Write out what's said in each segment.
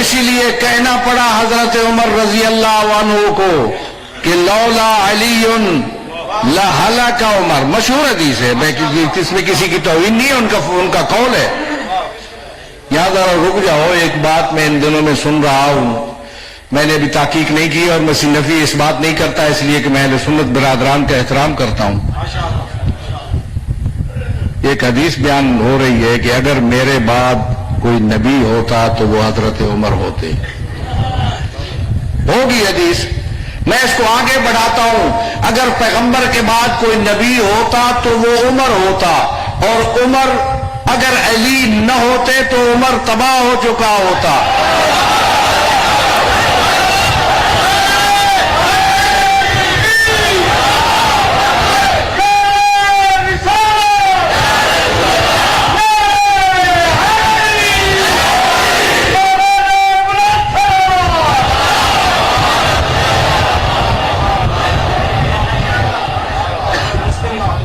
اسی لیے کہنا پڑا حضرت عمر رضی اللہ عنہ کو کہ لولا علی لہلک عمر. مشہور حدیث ہے، اس میں کسی کی توہین نہیں ہے، ان کا قول ہے. یہاں ذرا رک جاؤ، ایک بات میں ان دنوں میں سن رہا ہوں، میں نے ابھی تحقیق نہیں کی اور میں نفی اس بات نہیں کرتا، اس لیے کہ میں اہل سنت برادران کا احترام کرتا ہوں. ایک حدیث بیان ہو رہی ہے کہ اگر میرے بعد کوئی نبی ہوتا تو وہ حضرت عمر ہوتے. ہوگی حدیث، میں اس کو آگے بڑھاتا ہوں. اگر پیغمبر کے بعد کوئی نبی ہوتا تو وہ عمر ہوتا، اور عمر اگر علی نہ ہوتے تو عمر تباہ ہو چکا ہوتا.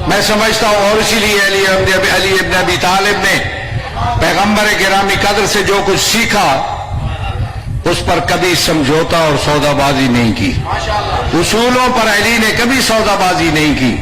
میں سمجھتا ہوں، اور اسی لیے علی ابن ابی طالب نے پیغمبر گرامی قدر سے جو کچھ سیکھا اس پر کبھی سمجھوتا اور سودا بازی نہیں کی. اصولوں پر علی نے کبھی سودا بازی نہیں کی.